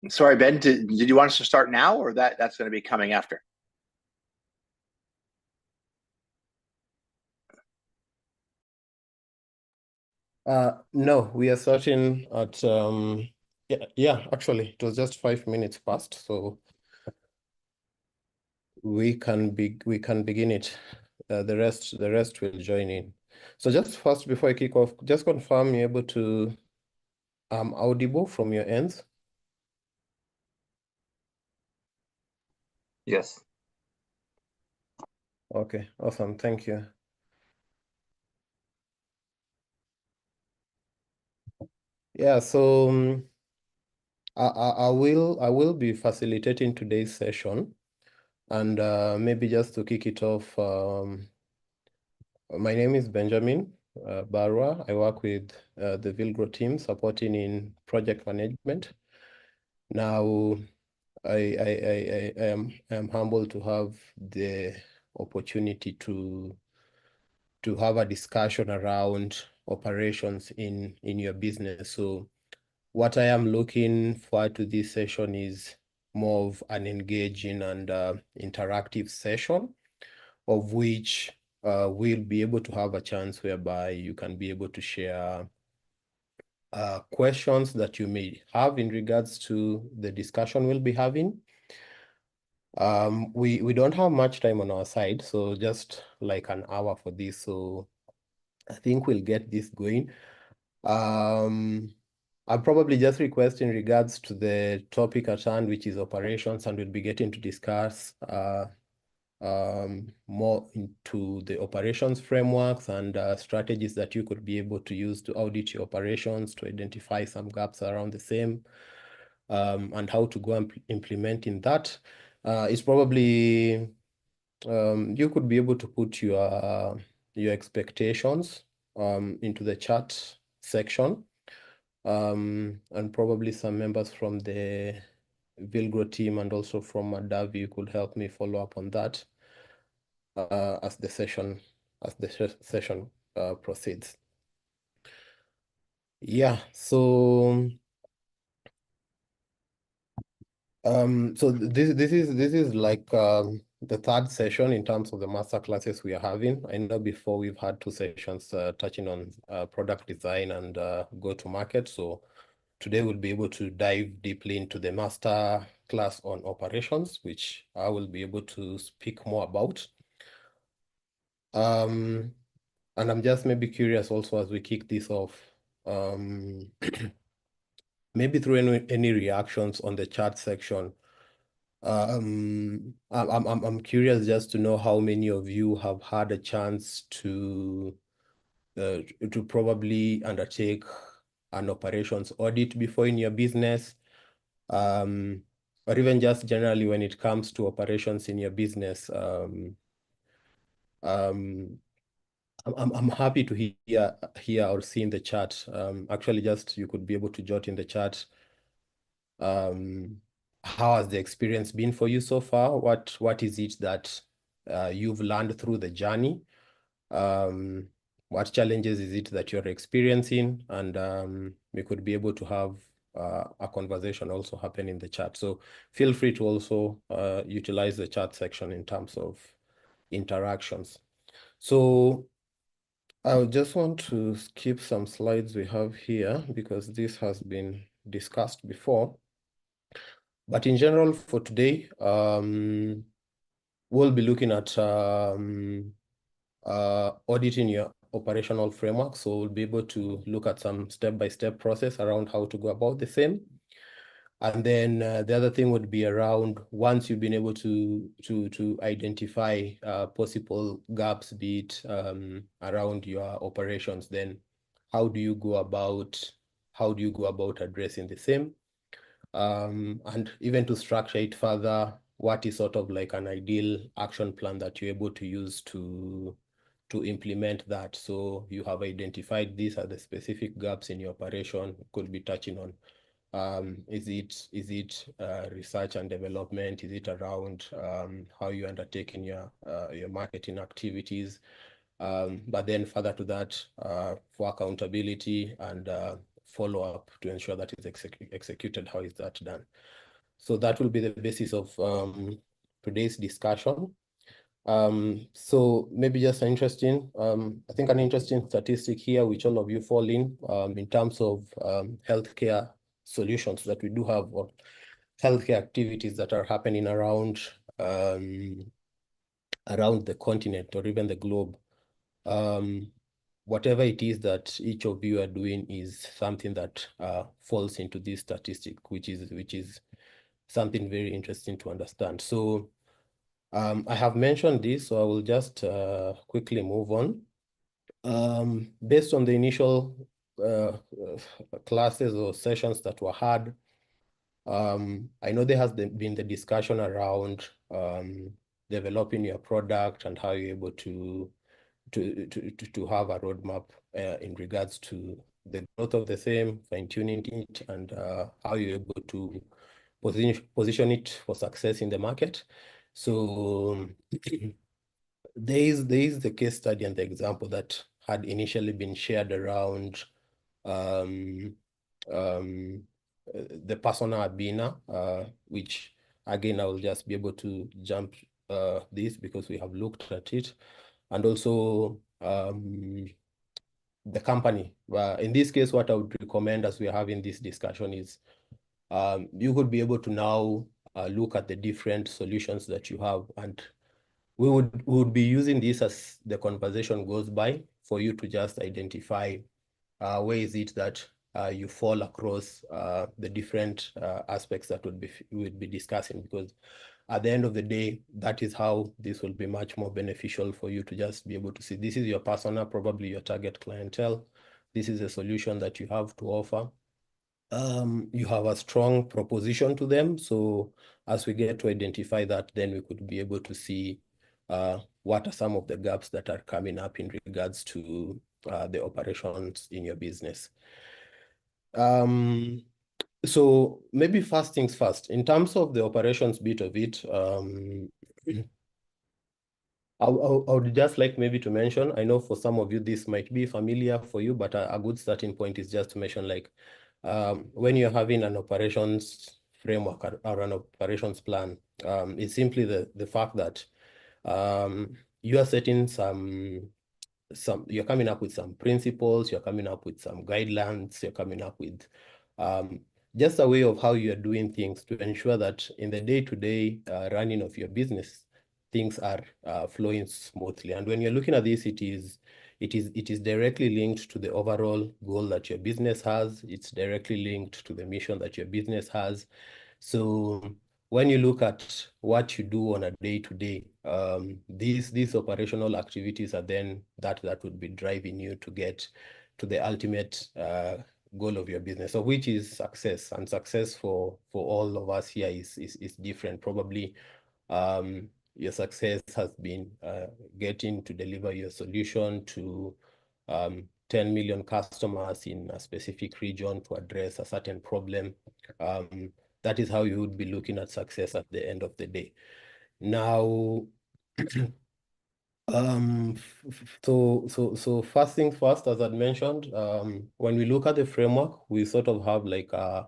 Sorry, Ben, did you want us to start now or that's going to be coming after? No, we are starting at yeah, actually it was just 5 minutes past, so we can begin it. The rest will join in. So just first before I kick off, just confirm you're able to audible from your ends. Yes. Okay, awesome, thank you. Yeah, so I will be facilitating today's session, and maybe just to kick it off, my name is Benjamin Barwa. I work with the Vilgro team supporting in project management. Now, I am humbled to have the opportunity to have a discussion around operations in your business. So what I am looking forward to this session is more of an engaging and interactive session, of which we'll be able to have a chance whereby you can be able to share questions that you may have in regards to the discussion we'll be having. We don't have much time on our side, so just like an hour for this. So I think we'll get this going. I'll probably just request in regards to the topic at hand, which is operations, and we'll be getting to discuss more into the operations frameworks and strategies that you could be able to use to audit your operations, to identify some gaps around the same, and how to go and implement in that. It's probably you could be able to put your expectations into the chat section, and probably some members from the Vilgro team and also from Madavi could help me follow up on that as the session proceeds. Yeah, so this is like the third session in terms of the master classes we are having. I know before we've had two sessions touching on product design and go to market. So today we'll be able to dive deeply into the master class on operations, which I will be able to speak more about. And I'm just maybe curious also as we kick this off, maybe through any reactions on the chat section. I'm curious just to know how many of you have had a chance to probably undertake an operations audit before in your business, or even just generally when it comes to operations in your business. I'm happy to hear or see in the chat. Actually, just you could be able to jot in the chat. How has the experience been for you so far? What is it that you've learned through the journey? What challenges is it that you're experiencing? And we could be able to have a conversation also happen in the chat. So feel free to also utilize the chat section in terms of interactions. So I just want to skip some slides we have here because this has been discussed before. But in general, for today, we'll be looking at auditing your operational framework. So we'll be able to look at some step-by-step process around how to go about the same. And then the other thing would be around once you've been able to identify possible gaps, be it around your operations, then how do you go about addressing the same? And even to structure it further, what is sort of like an ideal action plan that you're able to use to implement that? So you have identified these are the specific gaps in your operation. Could be touching on is it research and development? Is it around how you undertaking your marketing activities? But then further to that, for accountability and follow-up to ensure that it's executed. How is that done? So that will be the basis of today's discussion. So maybe just interesting, I think an interesting statistic here, which all of you fall in terms of healthcare solutions that we do have, or healthcare activities that are happening around the continent or even the globe. Whatever it is that each of you are doing is something that falls into this statistic, which is something very interesting to understand. So I have mentioned this, so I will just quickly move on. Based on the initial classes or sessions that were had, I know there has been the discussion around developing your product and how you're able to have a roadmap in regards to the growth of the same, fine-tuning it, and how you're able to position it for success in the market. So there is the case study and the example that had initially been shared around the persona abina, which again I will just be able to jump this because we have looked at it, and also the company. In this case, what I would recommend as we are having this discussion is you could be able to now look at the different solutions that you have, and we would be using this as the conversation goes by for you to just identify where is it that you fall across the different aspects that we'd be discussing, because at the end of the day, that is how this will be much more beneficial for you to just be able to see this is your persona, probably your target clientele. This is a solution that you have to offer. You have a strong proposition to them. So as we get to identify that, then we could be able to see what are some of the gaps that are coming up in regards to the operations in your business. So maybe first things first, in terms of the operations bit of it, I would just like maybe to mention, I know for some of you, this might be familiar for you, but a good starting point is just to mention, like, when you're having an operations framework or an operations plan, it's simply the fact that you are setting you're coming up with some principles, you're coming up with some guidelines, you're coming up with just a way of how you're doing things to ensure that in the day-to-day running of your business, things are flowing smoothly. And when you're looking at this, it is directly linked to the overall goal that your business has. It's directly linked to the mission that your business has. So when you look at what you do on a day-to-day, these operational activities are then that would be driving you to get to the ultimate goal of your business, so which is success. And success for all of us here is different. Probably your success has been getting to deliver your solution to 10 million customers in a specific region to address a certain problem. That is how you would be looking at success at the end of the day. Now, so first things first, as I'd mentioned, when we look at the framework, we sort of have like a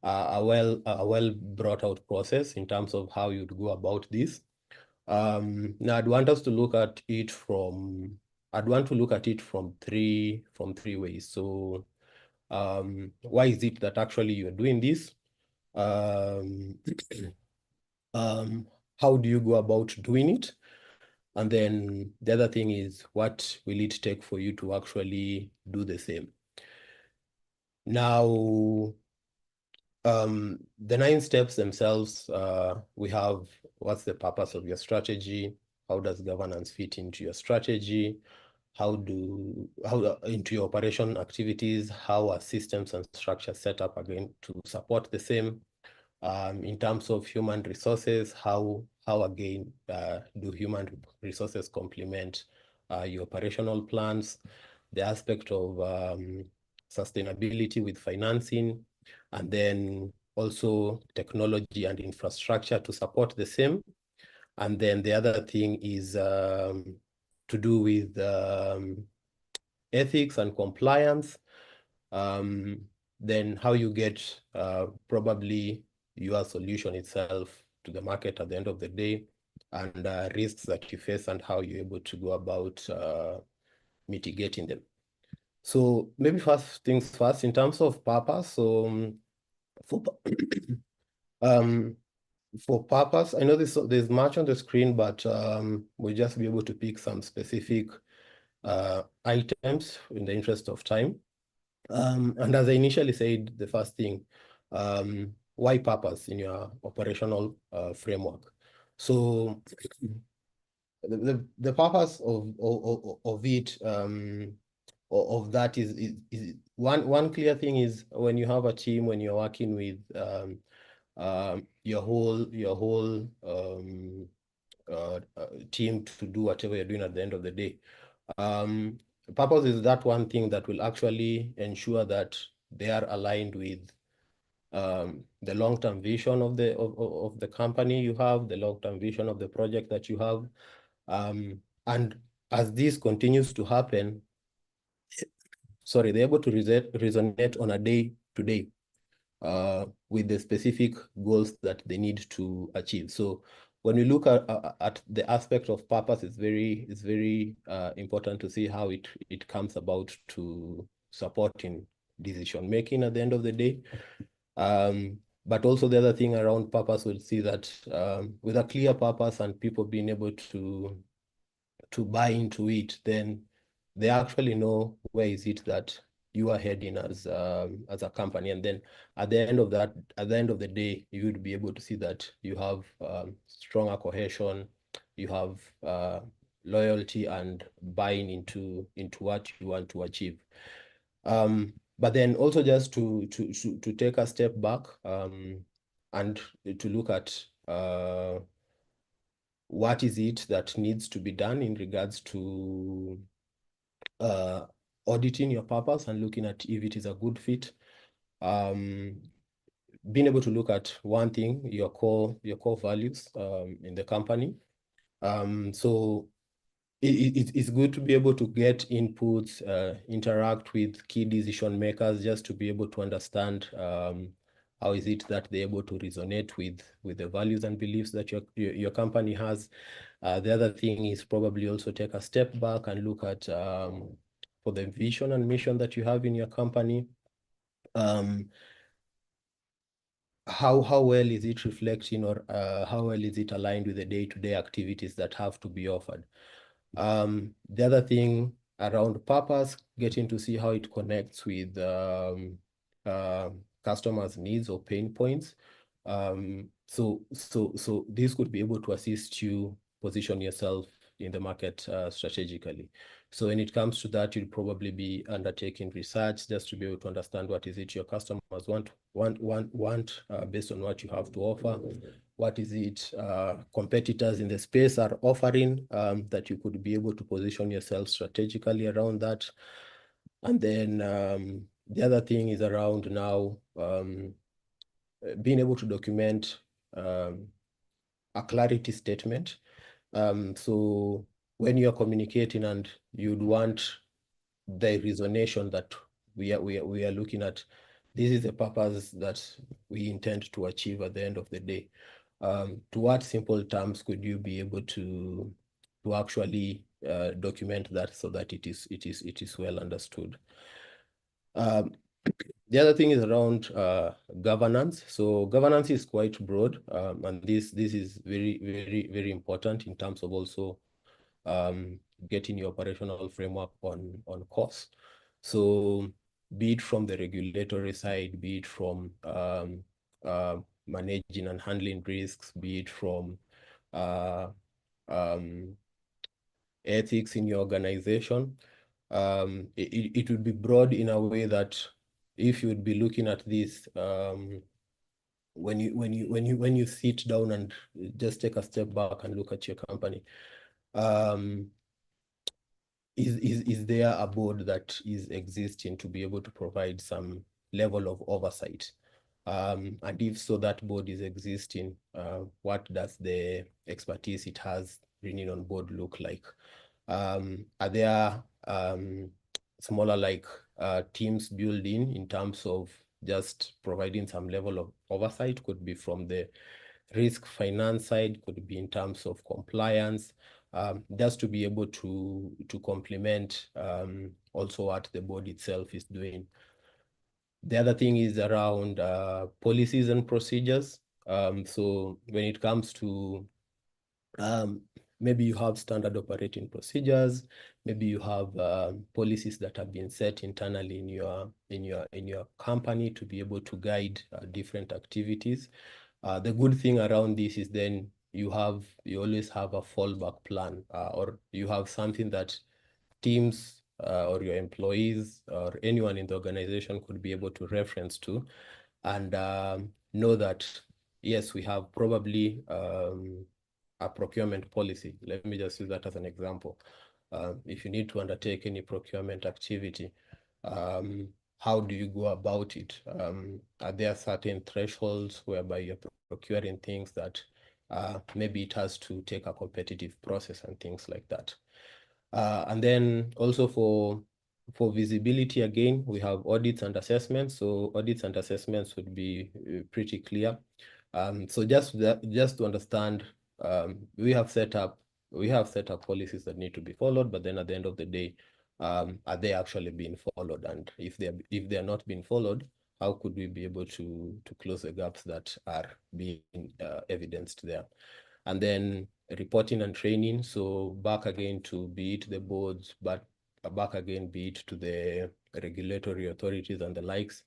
well brought out process in terms of how you'd go about this. Now I'd want to look at it from three ways. So why is it that actually you're doing this? How do you go about doing it? And then the other thing is, what will it take for you to actually do the same? Now, the 9 steps themselves, we have what's the purpose of your strategy? How does governance fit into your strategy? How into your operation activities? How are systems and structures set up again to support the same? In terms of human resources, how again do human resources complement your operational plans? The aspect of sustainability with financing, and then also technology and infrastructure to support the same. And then the other thing is to do with ethics and compliance. then how you get probably your solution itself to the market at the end of the day, and risks that you face and how you're able to go about mitigating them. So maybe first things first, in terms of purpose. So for um, for purpose, I know there's much on the screen, but we'll just be able to pick some specific items in the interest of time. And as I initially said, the first thing, why purpose in your operational framework? So the purpose of it, of that is one clear thing is when you have a team, when you're working with your whole team to do whatever you're doing at the end of the day. Purpose is that one thing that will actually ensure that they are aligned with the long-term vision of the company you have, the long-term vision of the project that you have. And as this continues to happen, they're able to resonate on a day-to-day with the specific goals that they need to achieve. So when we look at the aspect of purpose, it's very important to see how it comes about to supporting decision making at the end of the day. But also the other thing around purpose, we'll see that with a clear purpose and people being able to buy into it, then they actually know where is it that you are heading as a company. And then at the end of the day, you would be able to see that you have stronger cohesion, you have loyalty and buying into what you want to achieve. But then also just to take a step back and to look at what is it that needs to be done in regards to auditing your purpose and looking at if it is a good fit. Being able to look at one thing, your core values in the company. So it's good to be able to get inputs, interact with key decision makers, just to be able to understand how is it that they're able to resonate with the values and beliefs that your company has. The other thing is probably also take a step back and look at for the vision and mission that you have in your company. How well is it reflecting, or how well is it aligned with the day-to-day activities that have to be offered? The other thing around purpose, getting to see how it connects with customers' needs or pain points. So this could be able to assist you position yourself in the market strategically. So when it comes to that, you'll probably be undertaking research just to be able to understand what is it your customers want based on what you have to offer. What is it competitors in the space are offering that you could be able to position yourself strategically around that. And then the other thing is around now being able to document a clarity statement. So when you're communicating and you'd want the resonation that we are looking at, this is the purpose that we intend to achieve at the end of the day. To what simple terms could you be able to actually document that so that it is well understood? The other thing is around governance. So governance is quite broad, and this is very important in terms of also getting your operational framework on course. So be it from the regulatory side, be it from managing and handling risks, be it from ethics in your organization. It would be broad in a way that if you would be looking at this, when you sit down and just take a step back and look at your company, is there a board that is existing to be able to provide some level of oversight? And if so, that board is existing, what does the expertise it has bringing on board look like? Are there smaller like teams build in terms of just providing some level of oversight. Could be from the risk finance side, could be in terms of compliance, just to be able to complement also what the board itself is doing. The other thing is around policies and procedures. So when it comes to maybe you have standard operating procedures, maybe you have policies that have been set internally in your company to be able to guide different activities. The good thing around this is then you always have a fallback plan, or you have something that teams or your employees or anyone in the organization could be able to reference to, and know that yes, we have probably a procurement policy. Let me just use that as an example. If you need to undertake any procurement activity, how do you go about it? Are there certain thresholds whereby you're procuring things that maybe it has to take a competitive process and things like that? And then also for visibility, again, we have audits and assessments. So audits and assessments would be pretty clear. So just to understand, we have set up policies that need to be followed, but then at the end of the day, are they actually being followed? And if they're not being followed, how could we be able to close the gaps that are being evidenced there? And then reporting and training. So back again to be it the boards, but back again be it to the regulatory authorities and the likes.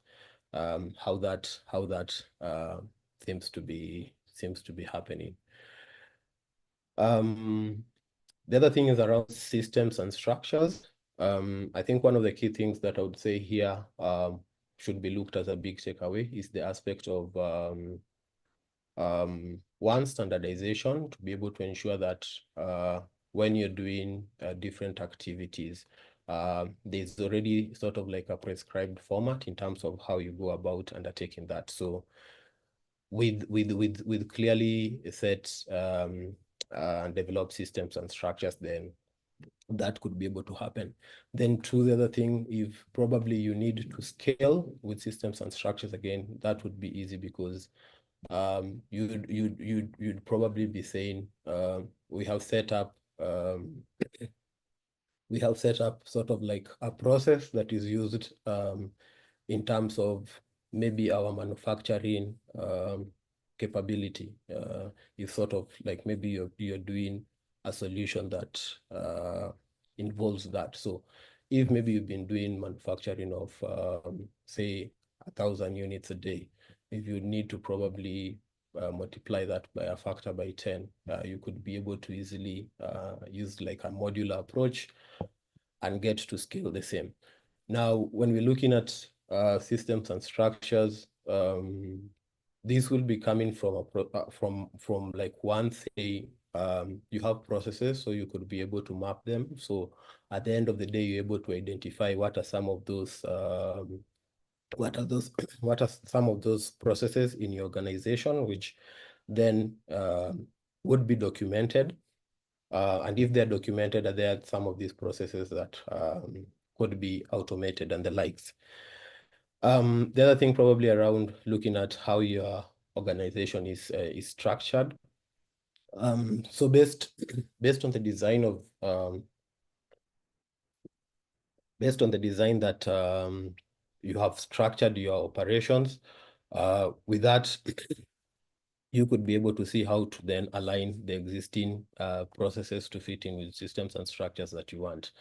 How that seems to be happening. The other thing is around systems and structures. I think one of the key things that I would say here should be looked as a big takeaway is the aspect of one, standardization, to be able to ensure that when you're doing different activities, there's already sort of like a prescribed format in terms of how you go about undertaking that. So with clearly set developed systems and structures, then that could be able to happen. Then two, the other thing, if probably you need to scale with systems and structures, again, that would be easy because you'd probably be saying we have set up sort of like a process that is used in terms of maybe our manufacturing capability. You sort of like maybe you're doing a solution that involves that. So if maybe you've been doing manufacturing of say 1,000 units a day, if you need to probably multiply that by a factor by 10, you could be able to easily use like a modular approach and get to scale the same. Now, when we're looking at systems and structures, this will be coming from from like one, say, you have processes, so you could be able to map them. So at the end of the day, you're able to identify what are some of those what are some of those processes in your organization, which then would be documented. And if they're documented, are there some of these processes that could be automated and the likes. The other thing probably around looking at how your organization is structured. So based on the design of based on the design that you have structured your operations, with that, you could be able to see how to then align the existing processes to fit in with systems and structures that you want.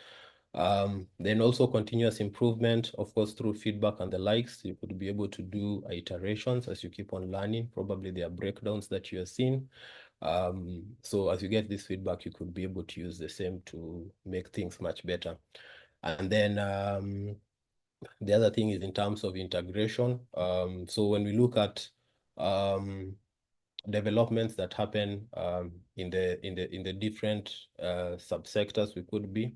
Then also continuous improvement, of course, through feedback and the likes. You could be able to do iterations as you keep on learning. Probably there are breakdowns that you are seeing. So as you get this feedback, you could be able to use the same to make things much better. And then the other thing is in terms of integration. So when we look at developments that happen in the different subsectors, we could be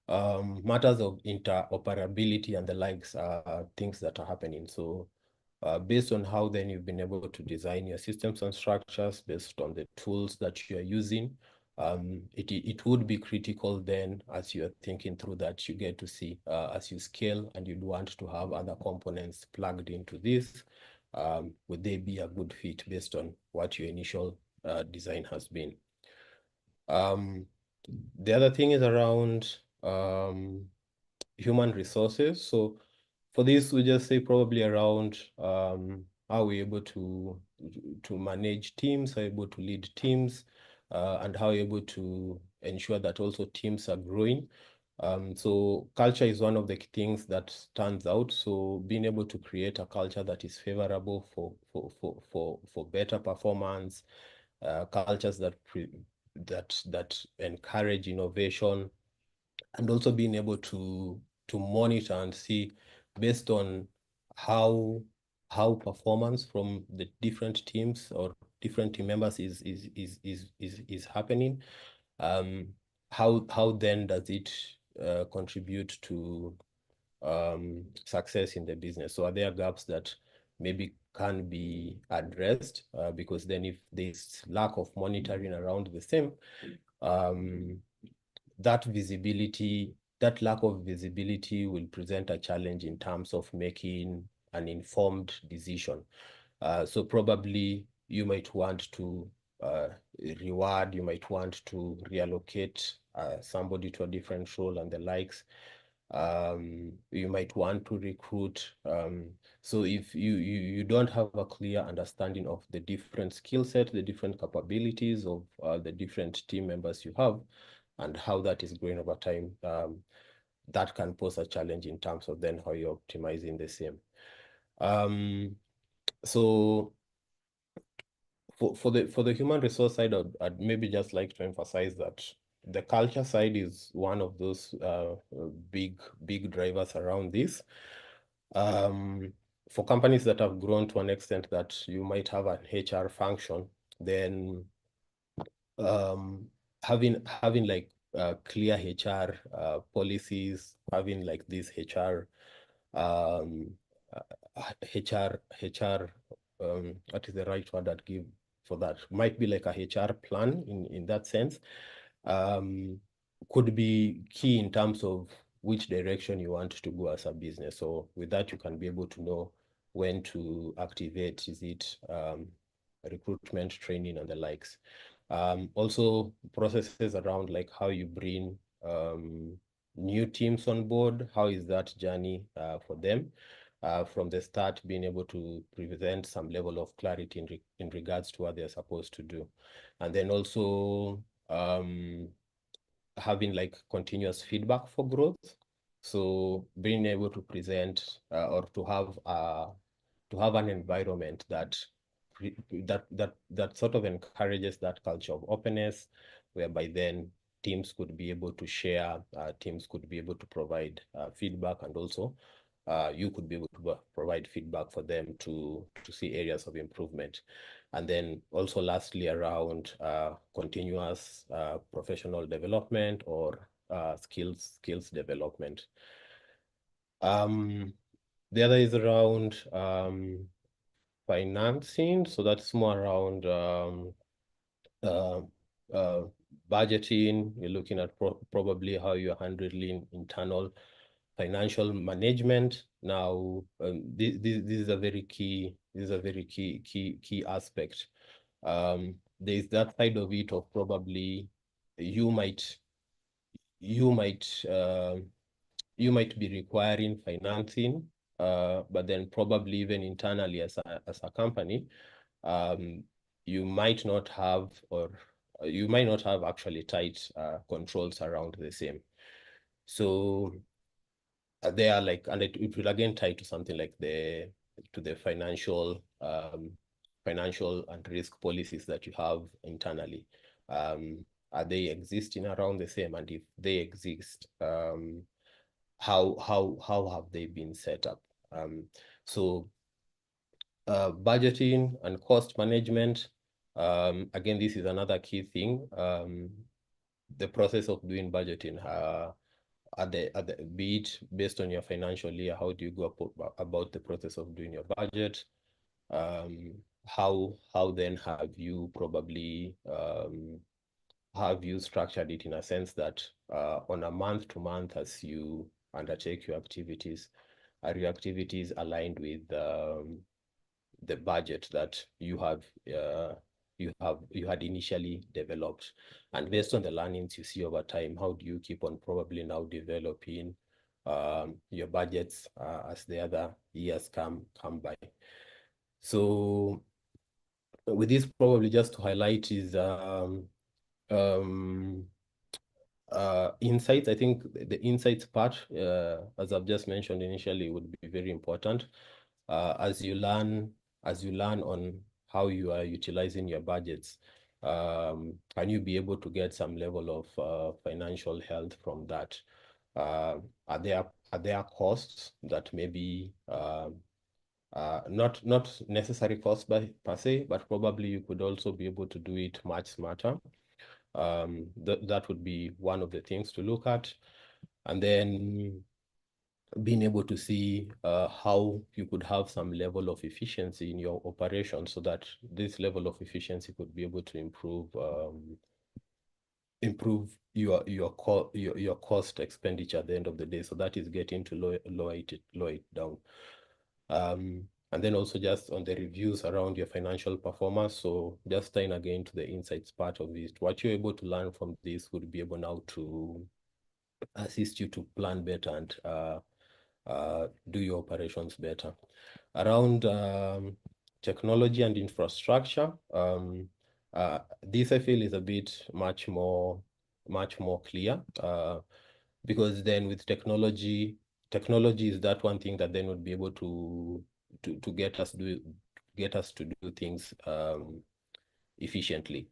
matters of interoperability and the likes are things that are happening. So based on how then you've been able to design your systems and structures, based on the tools that you are using, it would be critical then, as you're thinking through that, you get to see as you scale and you'd want to have other components plugged into this, would they be a good fit based on what your initial design has been? The other thing is around human resources. So for this, we just say probably around how we're able to manage teams, how we're able to lead teams, and how we're able to ensure that also teams are growing. So culture is one of the things that stands out. So being able to create a culture that is favorable for better performance, cultures that encourage innovation, and also being able to monitor and see based on how performance from the different teams or different team members is happening. How then does it contribute to success in the business? So are there gaps that maybe can be addressed? Because then if there's lack of monitoring around the same, that lack of visibility will present a challenge in terms of making an informed decision. So probably you might want to reward, you might want to reallocate somebody to a different role and the likes. You might want to recruit. So if you don't have a clear understanding of the different skill set, the different capabilities of the different team members you have, and how that is growing over time, that can pose a challenge in terms of then how you're optimizing the same. So for the human resource side, I'd maybe just like to emphasize that the culture side is one of those big drivers around this. For companies that have grown to an extent that you might have an HR function, then having like clear HR policies, having like these HR what is the right word I'd give for that? Might be like a HR plan in that sense. Could be key in terms of which direction you want to go as a business. So with that, you can be able to know when to activate. Is it recruitment, training, and the likes? Also processes around like how you bring new teams on board. How is that journey for them? From the start, being able to present some level of clarity in regards to what they're supposed to do. And then also having like continuous feedback for growth. So being able to present or to have an environment that sort of encourages that culture of openness, whereby then teams could be able to share, teams could be able to provide feedback, and also you could be able to provide feedback for them to see areas of improvement. And then also lastly around continuous professional development or skills development. The other is around financing. So that's more around uh, budgeting. You're looking at probably how you're handling internal financial management. Now, this is a very key. This is a very key aspect. There's that side of it of probably you might be requiring financing, but then probably even internally as a company, you might not have, or you might not have actually tight controls around the same. So they are like, and it will again tie to something like the financial and risk policies that you have internally. Are they existing around the same? And if they exist, how have they been set up? So budgeting and cost management. Again, this is another key thing. The process of doing budgeting, be it based on your financial year, how do you go about the process of doing your budget? How then have you probably have you structured it in a sense that on a month to month, as you undertake your activities, are your activities aligned with the budget that you had initially developed? And based on the learnings you see over time, how do you keep on probably now developing your budgets as the other years come by? So with this, probably just to highlight is um, insights. I think the insights part, as I've just mentioned initially, would be very important. As you learn on how you are utilizing your budgets, can you be able to get some level of financial health from that? Are there costs that maybe not necessary costs per se, but probably you could also be able to do it much smarter? That would be one of the things to look at. And then being able to see how you could have some level of efficiency in your operation, so that this level of efficiency could be able to improve your cost expenditure at the end of the day. So that is getting to lower it down. And then also just on the reviews around your financial performance. So just tying again to the insights part of it, what you're able to learn from this would be able now to assist you to plan better and do your operations better. Around technology and infrastructure, this I feel is a bit much more clear, because then with technology is that one thing that then would be able to get us to do things efficiently.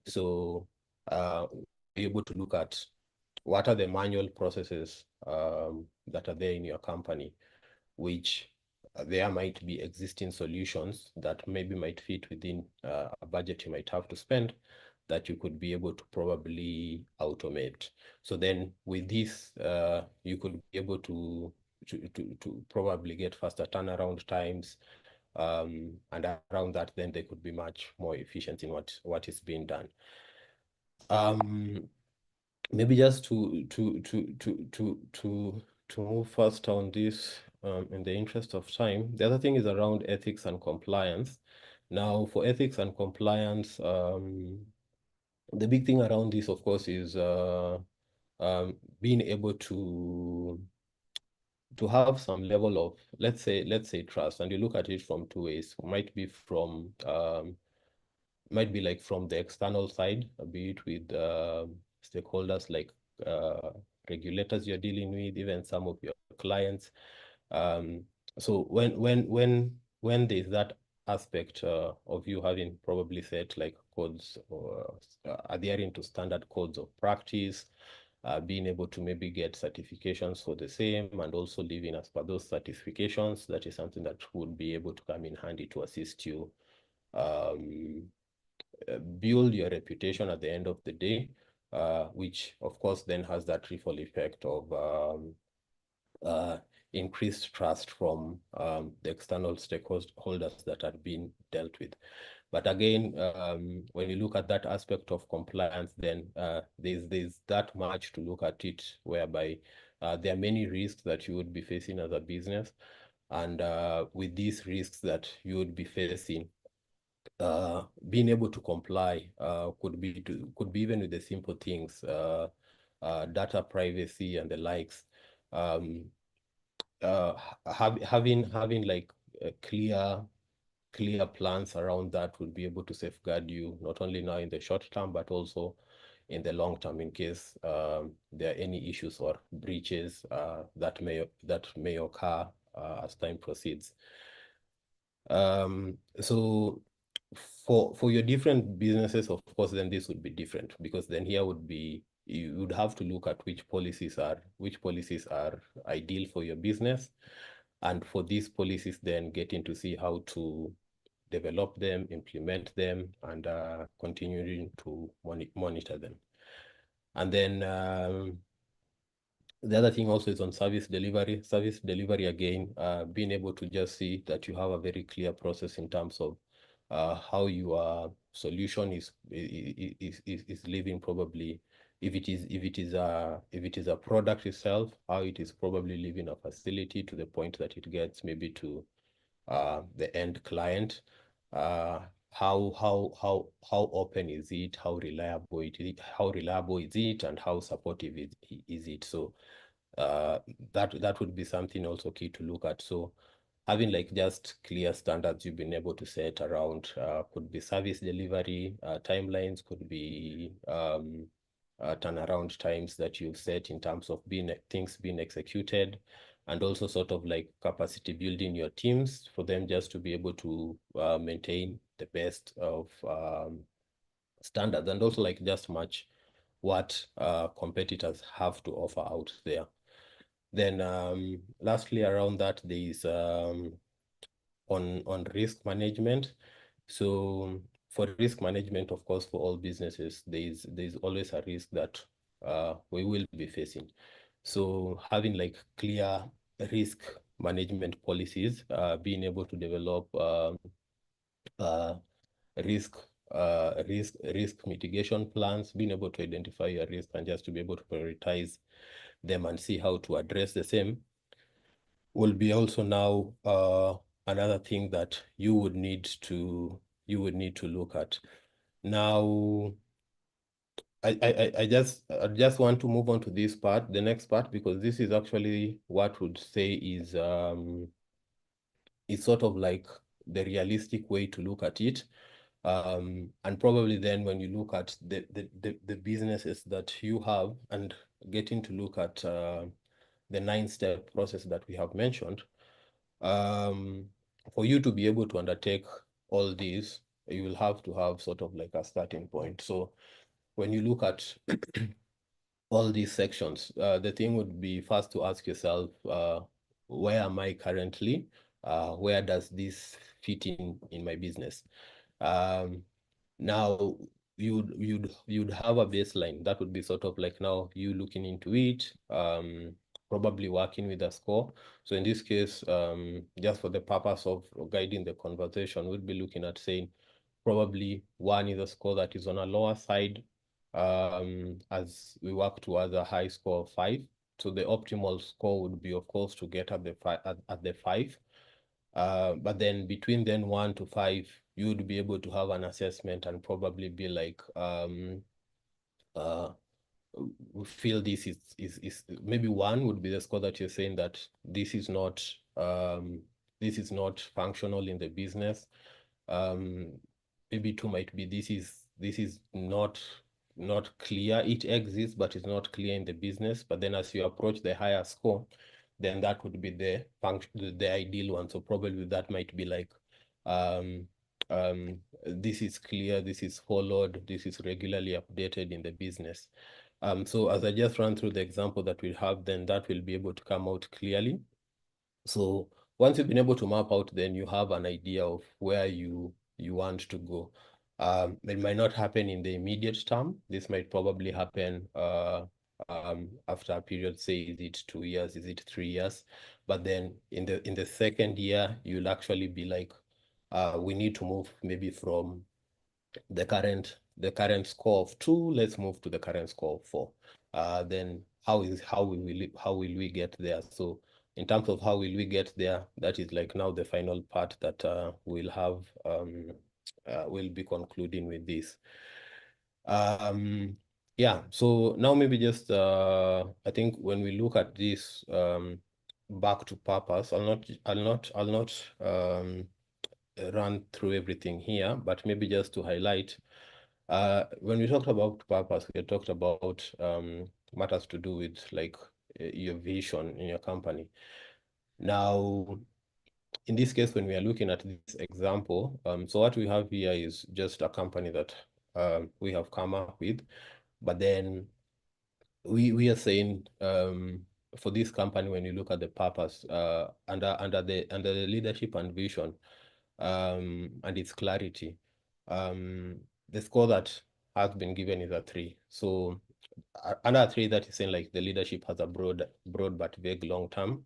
So be able to look at what are the manual processes that are there in your company, which there might be existing solutions that maybe might fit within a budget you might have to spend, that you could be able to probably automate. So then with this, you could be able to probably get faster turnaround times, and around that, then they could be much more efficient in what is being done. Maybe just to move faster on this, in the interest of time, the other thing is around ethics and compliance. Now, for ethics and compliance, the big thing around this, of course, is being able to have some level of, let's say trust. And you look at it from two ways. Might be like from the external side, be it with stakeholders like regulators you're dealing with, even some of your clients. So when there's that aspect of you having probably set like codes, or adhering to standard codes of practice, being able to maybe get certifications for the same, and also living as per those certifications, that is something that would be able to come in handy to assist you build your reputation at the end of the day, which of course then has that ripple effect of increased trust from the external stakeholders that are being dealt with. But again, when you look at that aspect of compliance, then there's that much to look at it, whereby there are many risks that you would be facing as a business. And with these risks that you would be facing, being able to comply could be even with the simple things, data privacy and the likes. Having like clear plans around that would be able to safeguard you, not only now in the short term, but also in the long term, in case there are any issues or breaches that may occur as time proceeds. So for your different businesses, of course, then this would be different, because then here would be, you would have to look at which policies are ideal for your business, and for these policies, then getting to see how to develop them, implement them, and continuing to monitor them. And then the other thing also is on service delivery. Service delivery, again, being able to just see that you have a very clear process in terms of how your solution is living, probably if it is a product itself, how it is probably leaving a facility to the point that it gets maybe to the end client. How open is it? How reliable is it? And how supportive is it? So that would be something also key to look at. So having like just clear standards you've been able to set around could be service delivery timelines, could be turnaround times that you've set in terms of things being executed, and also sort of like capacity building your teams for them just to be able to maintain the best of standards, and also like just match what competitors have to offer out there. Then lastly around that, there is on risk management. So for risk management, of course, for all businesses, there's always a risk that we will be facing. So having like clear risk management policies, being able to develop uh, risk mitigation plans, being able to identify your risk and just to be able to prioritize them and see how to address the same will be also now another thing that you would need to look at. Now, I just want to move on to this part, the next part, because this is actually what would say is sort of like the realistic way to look at it. And probably then when you look at the businesses that you have and getting to look at the 9-step process that we have mentioned, for you to be able to undertake all these, you will have to have sort of like a starting point. So when you look at all these sections, the thing would be first to ask yourself, where am I currently? Where does this fit in my business? Now you'd have a baseline that would be sort of like now you looking into it, probably working with a score. So in this case, just for the purpose of guiding the conversation, we'd be looking at saying probably 1 is a score that is on a lower side, as we work towards a high score of 5. So the optimal score would be, of course, to get at the 5. But then between then 1 to 5, you would be able to have an assessment and probably be like, we feel this is maybe 1 would be the score that you're saying that this is not functional in the business. Maybe 2 might be this is not clear. It exists, but it's not clear in the business. But then as you approach the higher score, then that would be the ideal one. So probably that might be like, this is clear, this is followed, this is regularly updated in the business. So as I just ran through the example that we have, then that will be able to come out clearly. So once you've been able to map out, then you have an idea of where you want to go. It might not happen in the immediate term. This might probably happen after a period, say, is it 2 years, is it 3 years? But then in the second year, you'll actually be like, we need to move maybe from the current score of 2, let's move to the current score of 4. Then how will we get there? So in terms of how will we get there, that is like now the final part that we'll be concluding with this. Yeah, so now maybe just I think when we look at this back to purpose, I'll not run through everything here, but maybe just to highlight, when we talked about purpose, we talked about matters to do with like your vision in your company. Now, in this case, when we are looking at this example, so what we have here is just a company that we have come up with, but then we are saying, for this company, when you look at the purpose, under the leadership and vision, and its clarity, the score that has been given is a 3. So under a 3, that is saying like the leadership has a broad but vague long-term,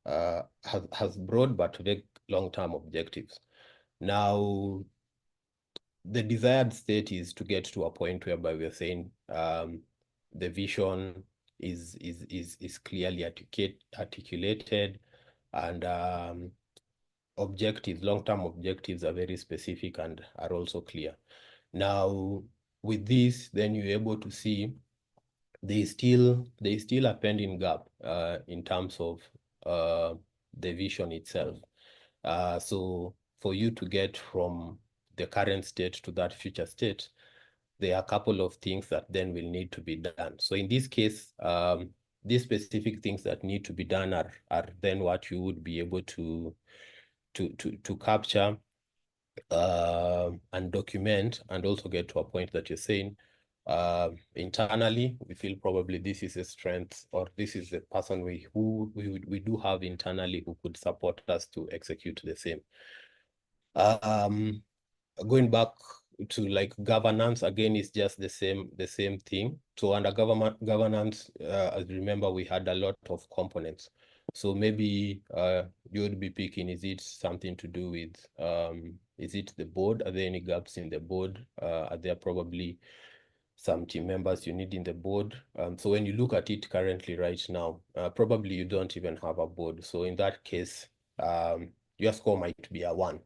has broad but vague long-term objectives. Now, the desired state is to get to a point whereby we're saying the vision is clearly articulated, and objectives, long-term objectives are very specific and are also clear. Now, with this, then you're able to see there's still a pending gap in terms of the vision itself. So for you to get from the current state to that future state, there are a couple of things that then will need to be done. So in this case, these specific things that need to be done are then what you would be able to capture and document, and also get to a point that you're saying internally, we feel probably this is a strength, or this is the person we do have internally who could support us to execute the same. Going back to like governance, again, it's just the same thing. So under governance, as remember, we had a lot of components. So maybe you would be picking, is it something to do with, is it the board? Are there any gaps in the board? Are there probably some team members you need in the board? So when you look at it currently right now, probably you don't even have a board. So in that case, your score might be a 1.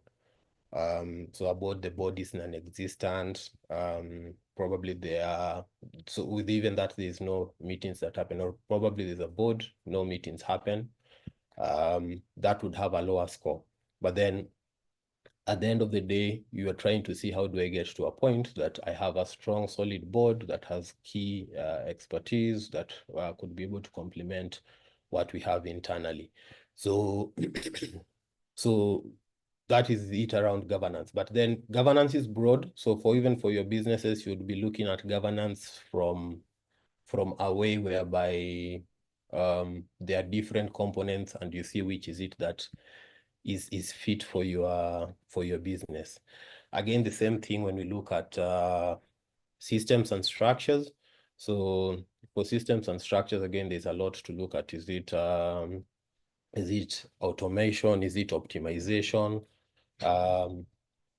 So about the board is non-existent. Probably there are, so with even that, there's no meetings that happen, or probably there's a board, no meetings happen. That would have a lower score. But then at the end of the day, you are trying to see, how do I get to a point that I have a strong, solid board that has key expertise that could be able to complement what we have internally. So, so that is it around governance. But then governance is broad. So even for your businesses, you would be looking at governance from a way whereby there are different components, and you see which is it that is fit for your business. Again, the same thing when we look at systems and structures. So for systems and structures, again, there's a lot to look at. Is it automation? Is it optimization?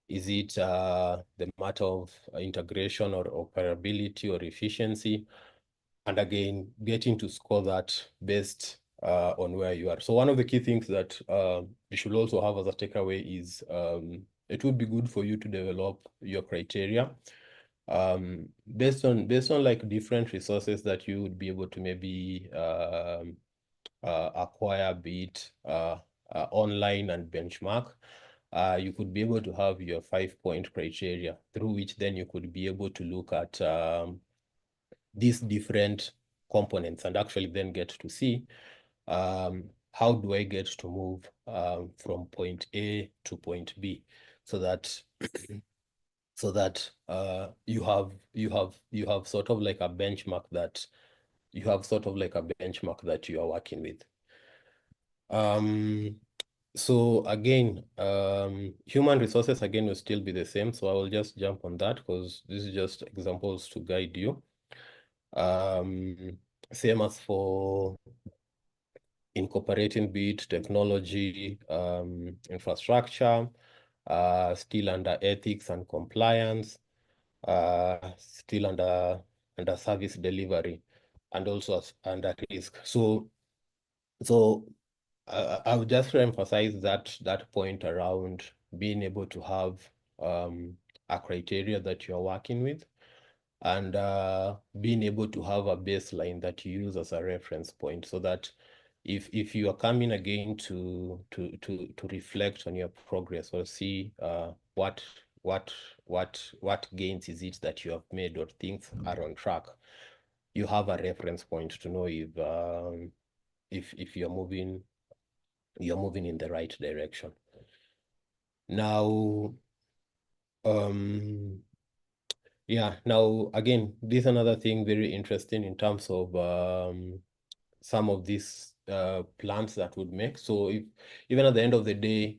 Is it the matter of integration or operability or efficiency? And again, getting to score that based on where you are. So one of the key things that you should also have as a takeaway is it would be good for you to develop your criteria based on like different resources that you would be able to maybe acquire, be it online and benchmark. You could be able to have your 5-point criteria through which then you could be able to look at these different components and actually then get to see how do I get to move from point A to point B, so that you have sort of like a benchmark that you are working with. So again, human resources again will still be the same. So I will just jump on that because this is just examples to guide you. Same as for incorporating, be it technology, infrastructure, still under ethics and compliance, still under service delivery, and also under risk. So I would just emphasize that point around being able to have a criteria that you're working with, and being able to have a baseline that you use as a reference point, so that if you are coming again to reflect on your progress, or see what gains is it that you have made, or things are on track, you have a reference point to know if you're moving in the right direction. Now, yeah, now again, this is another thing very interesting in terms of some of these plans that would make. So if even at the end of the day,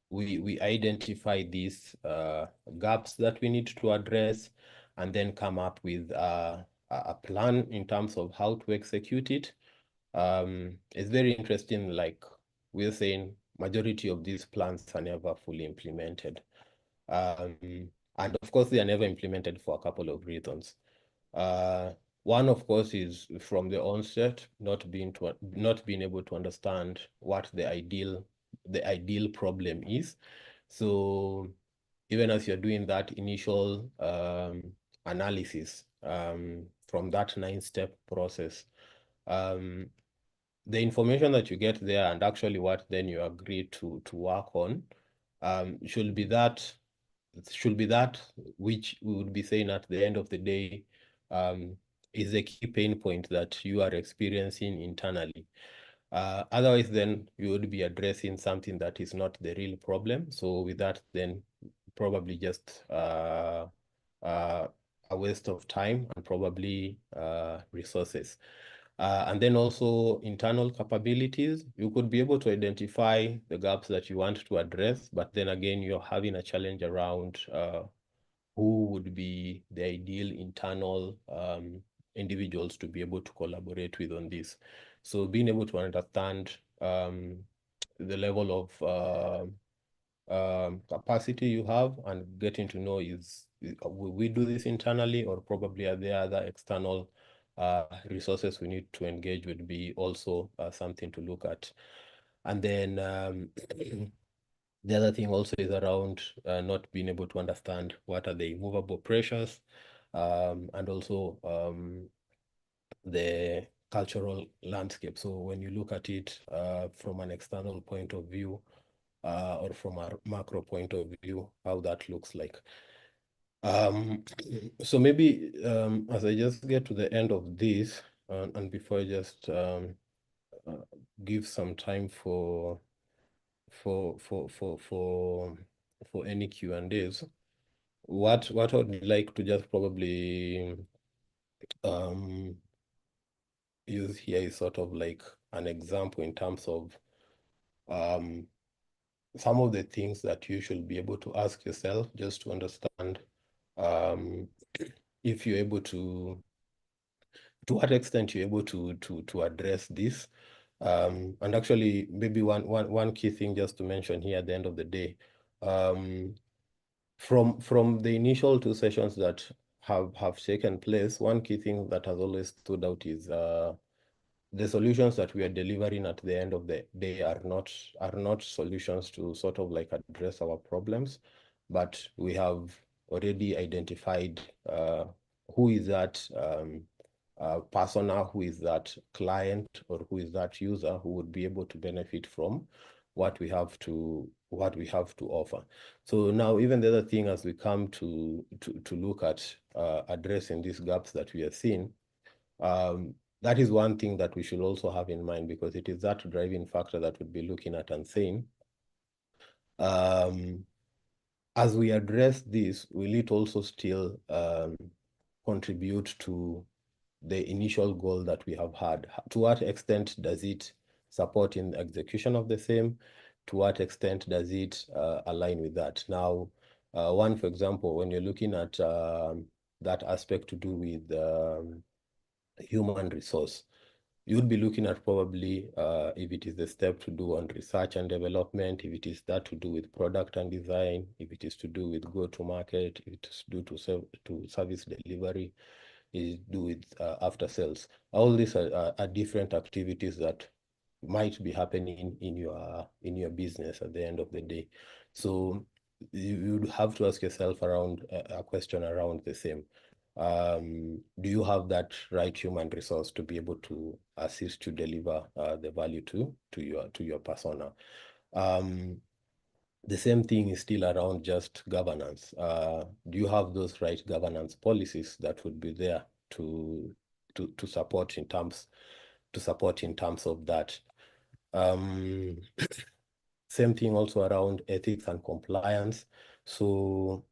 we identify these gaps that we need to address, and then come up with a plan in terms of how to execute it. It's very interesting, like we're saying, majority of these plans are never fully implemented. And of course, they are never implemented for a couple of reasons. One, of course, is from the onset, not being able to understand what the ideal problem is. So even as you're doing that initial analysis from that 9-step process, the information that you get there and actually what then you agree to work on should be that which we would be saying at the end of the day is the key pain point that you are experiencing internally. Otherwise, then you would be addressing something that is not the real problem. So with that, then probably just a waste of time and probably resources. And then also internal capabilities. You could be able to identify the gaps that you want to address, but then again, you're having a challenge around who would be the ideal internal individuals to be able to collaborate with on this. So being able to understand the level of capacity you have and getting to know will we do this internally, or probably are there other external resources we need to engage would be also something to look at. And then the other thing also is around not being able to understand what are the immovable pressures and also the cultural landscape. So when you look at it from an external point of view or from a macro point of view, how that looks like. So maybe as I just get to the end of this, and before I just give some time for any Q&As, what I would like to just probably use here is sort of like an example in terms of some of the things that you should be able to ask yourself just to understand if you're able to what extent you're able to address this. And actually, maybe one key thing just to mention here at the end of the day, from the initial 2 sessions that have taken place, one key thing that has always stood out is the solutions that we are delivering at the end of the day are not solutions to sort of like address our problems, but we have already identified who is that persona, who is that client, or who is that user who would be able to benefit from what we have to offer. So now, even the other thing, as we come to look at addressing these gaps that we are seeing, that is one thing that we should also have in mind, because it is that driving factor that we'd be looking at and saying, as we address this, will it also still contribute to the initial goal that we have had? To what extent does it support in the execution of the same? To what extent does it align with that? Now, one, for example, when you're looking at that aspect to do with human resource, you would be looking at probably if it is the step to do on research and development, if it is that to do with product and design, if it is to do with go-to-market, if it is to do to service delivery, is do with after sales. All these are different activities that might be happening in your business at the end of the day. So you would have to ask yourself around a question around the same. Do you have that right human resource to be able to assist to deliver the value to your persona? The same thing is still around just governance. Do you have those right governance policies that would be there to support in terms of that? Same thing also around ethics and compliance. So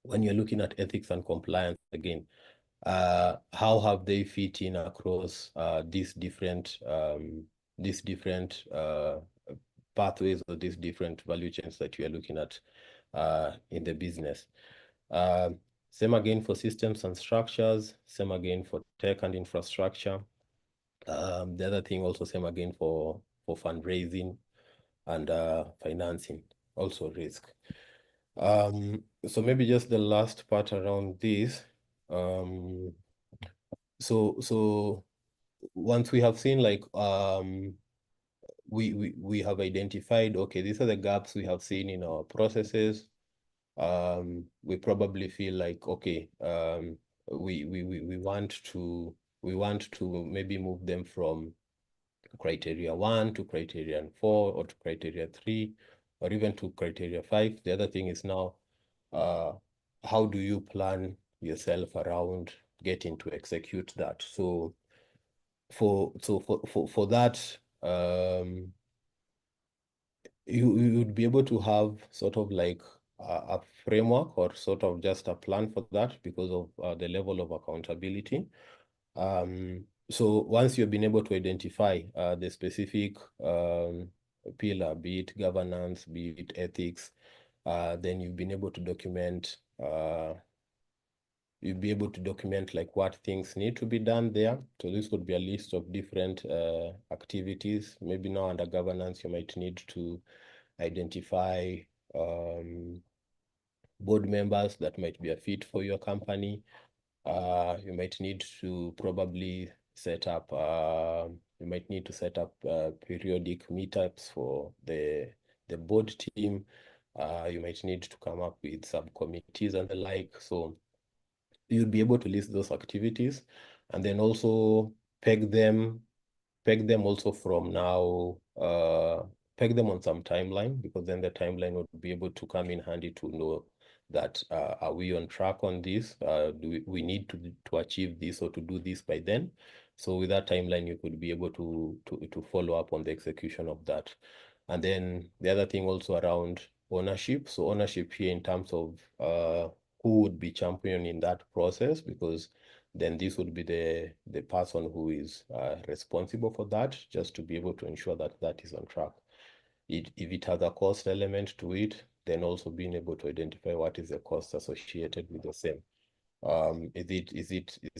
when you're looking at ethics and compliance again, how have they fit in across these different pathways or these different value chains that you are looking at in the business? Same again for systems and structures, same again for tech and infrastructure. The other thing also same again for fundraising and financing, also risk. So maybe just the last part around this. So once we have seen like we have identified, okay, these are the gaps we have seen in our processes. We probably feel like, okay, we want to maybe move them from criteria 1 to criteria 4 or to criteria 3 or even to criteria 5. The other thing is now, how do you plan yourself around getting to execute that? So for that, you would be able to have sort of like a framework or sort of just a plan for that because of the level of accountability. So once you've been able to identify the specific pillar, be it governance, be it ethics, then you've been able to document you'll be able to document like what things need to be done there. So this could be a list of different activities. Maybe now under governance, you might need to identify board members that might be a fit for your company. You might need to probably set up, periodic meetups for the board team. You might need to come up with subcommittees and the like. So you'll be able to list those activities and then also peg them also from now, peg them on some timeline, because then the timeline would be able to come in handy to know that are we on track on this? Do we need to achieve this or to do this by then? So with that timeline, you could be able to follow up on the execution of that. And then the other thing also around ownership. So ownership here in terms of who would be championing that process, because then this would be the person who is responsible for that, just to be able to ensure that that is on track. If it has a cost element to it, then also being able to identify what is the cost associated with the same. Is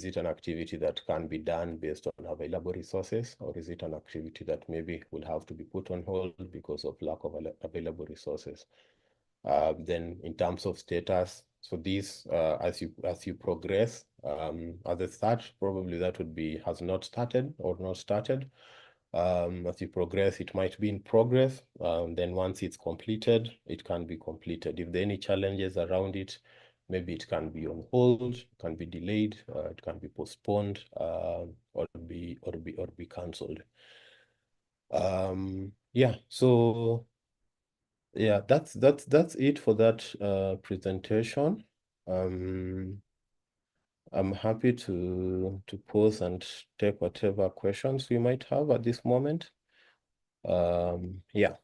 it an activity that can be done based on available resources, or is it an activity that maybe will have to be put on hold because of lack of available resources? Then in terms of status, so this as you progress, at the start, probably that would be has not started or not started. As you progress, it might be in progress. Then once it's completed, it can be completed. If there are any challenges around it, maybe it can be on hold, it can be delayed, it can be postponed, or be cancelled. Yeah, so yeah, that's it for that presentation. I'm happy to pose and take whatever questions we might have at this moment. Yeah.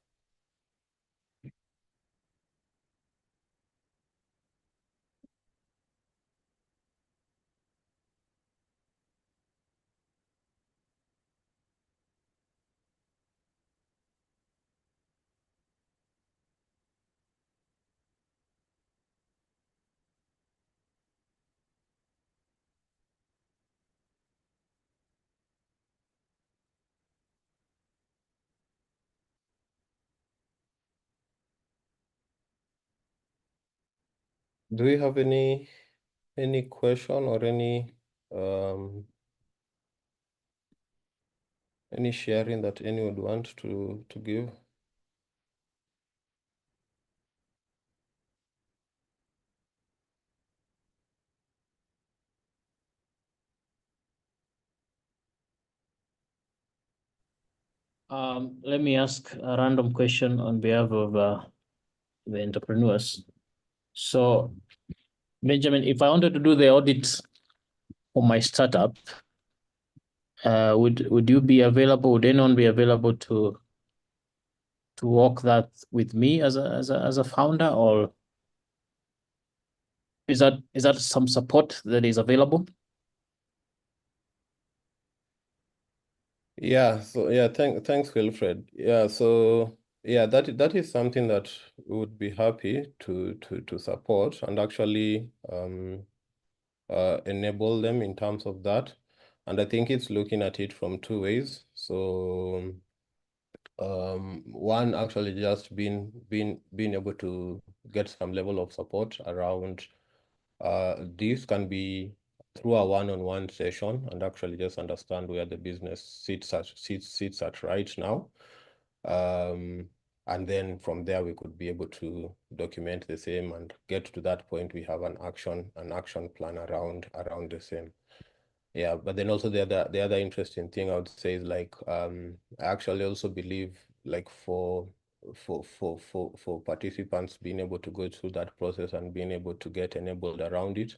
Do we have any question or any sharing that anyone would want to give? Let me ask a random question on behalf of the entrepreneurs. So, Benjamin, if I wanted to do the audit for my startup, would you be available? Would anyone be available to walk that with me as a founder, or is that some support that is available? Yeah, so yeah, thanks, Wilfred. Yeah, so yeah, that is something that we would be happy to support and actually enable them in terms of that. And I think it's looking at it from two ways. So One, actually just being able to get some level of support around this can be through a one-on-one session, and actually just understand where the business sits at right now. And then from there we could be able to document the same and get to that point we have an action plan around the same. Yeah, but then also the other interesting thing I would say is like I actually also believe like for participants being able to go through that process and being able to get enabled around it,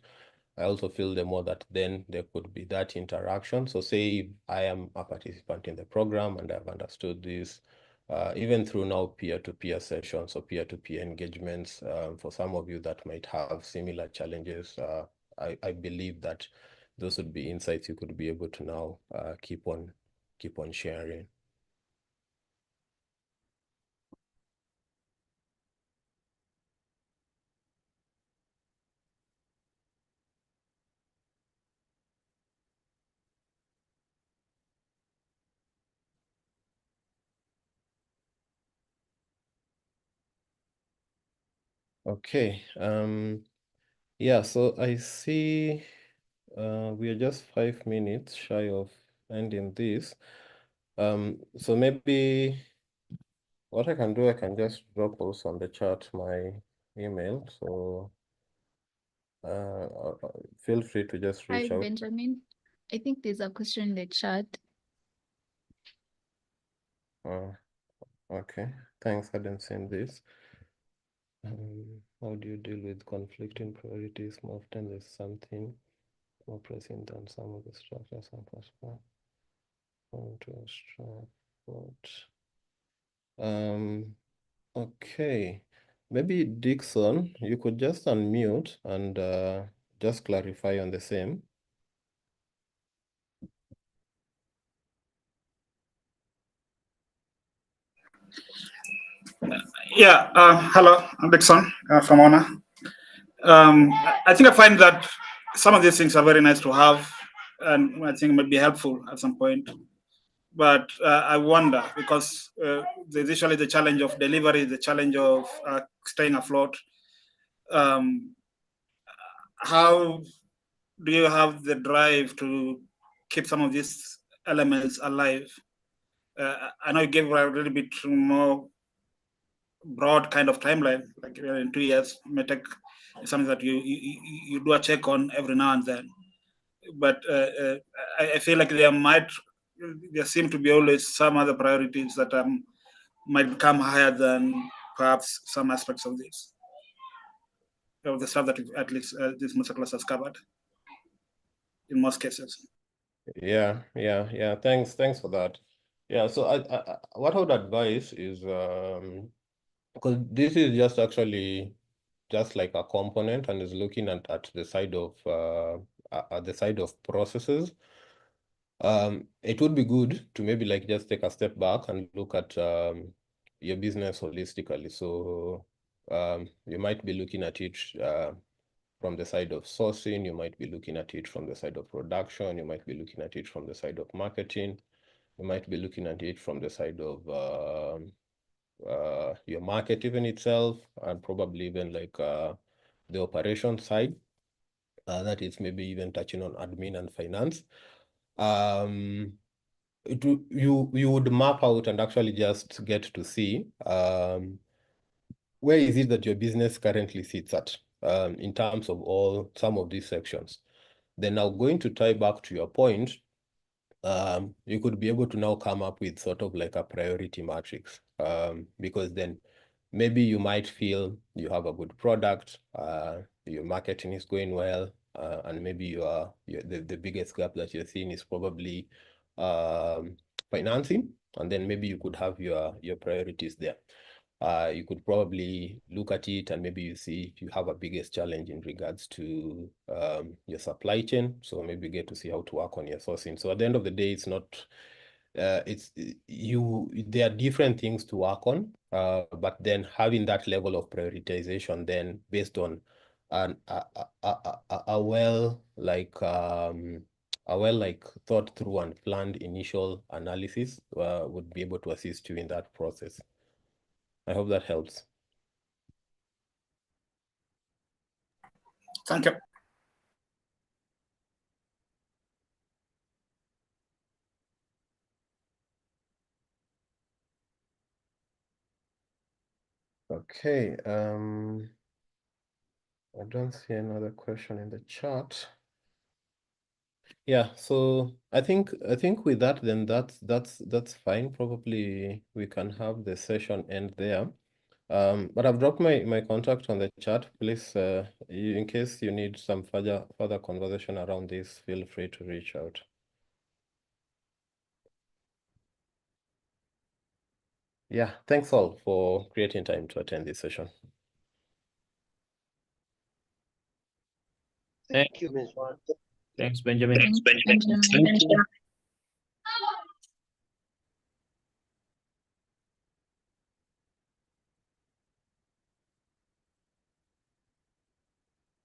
I also feel the more that then there could be that interaction. So say if I am a participant in the program and I've understood this, even through now peer-to-peer sessions or peer-to-peer engagements, for some of you that might have similar challenges, I believe that those would be insights you could be able to now keep on sharing. Okay. Yeah, so I see we are just 5 minutes shy of ending this. So maybe what I can do, I can just drop also on the chat my email. So feel free to just reach Hi, out. Benjamin. I think there's a question in the chat. Okay, thanks. I hadn't seen this. How do you deal with conflicting priorities? More often there's something more pressing than some of the structures and possible. Okay. Maybe Dixon, you could just unmute and just clarify on the same. Yeah, hello, I'm Dixon from Ona. I think I find that some of these things are very nice to have, and I think it might be helpful at some point. But I wonder, because there's usually the challenge of delivery, the challenge of staying afloat. How do you have the drive to keep some of these elements alive? I know you gave a little bit more broad kind of timeline, like in 2 years, may take something that you do a check on every now and then. But I feel like there seem to be always some other priorities that might come higher than perhaps some aspects of this, of the stuff that at least this masterclass has covered in most cases. Yeah. Thanks for that. Yeah. So what I would advise is because this is just actually just like a component and is looking at the side of processes. It would be good to maybe like just take a step back and look at your business holistically. So you might be looking at it from the side of sourcing, you might be looking at it from the side of production, you might be looking at it from the side of marketing, you might be looking at it from the side of your market even itself, and probably even like the operation side. That is maybe even touching on admin and finance. You would map out and actually just get to see where is it that your business currently sits at in terms of some of these sections. Then now going to tie back to your point, you could be able to now come up with sort of like a priority matrix, because then maybe you might feel you have a good product, your marketing is going well, and maybe the biggest gap that you're seeing is probably financing, and then maybe you could have your priorities there. You could probably look at it and maybe you see you have a biggest challenge in regards to your supply chain. So maybe get to see how to work on your sourcing. So at the end of the day, it's not, there are different things to work on, but then having that level of prioritization then based on a well, like, a well like thought through and planned initial analysis would be able to assist you in that process. I hope that helps. Thank you. Okay, I don't see another question in the chat. Yeah, so I think with that, then that's fine. Probably we can have the session end there. But I've dropped my contact on the chat. Please, in case you need some further conversation around this, feel free to reach out. Yeah, thanks all for creating time to attend this session. Thank you. Thanks, Benjamin. Thank you, Benjamin.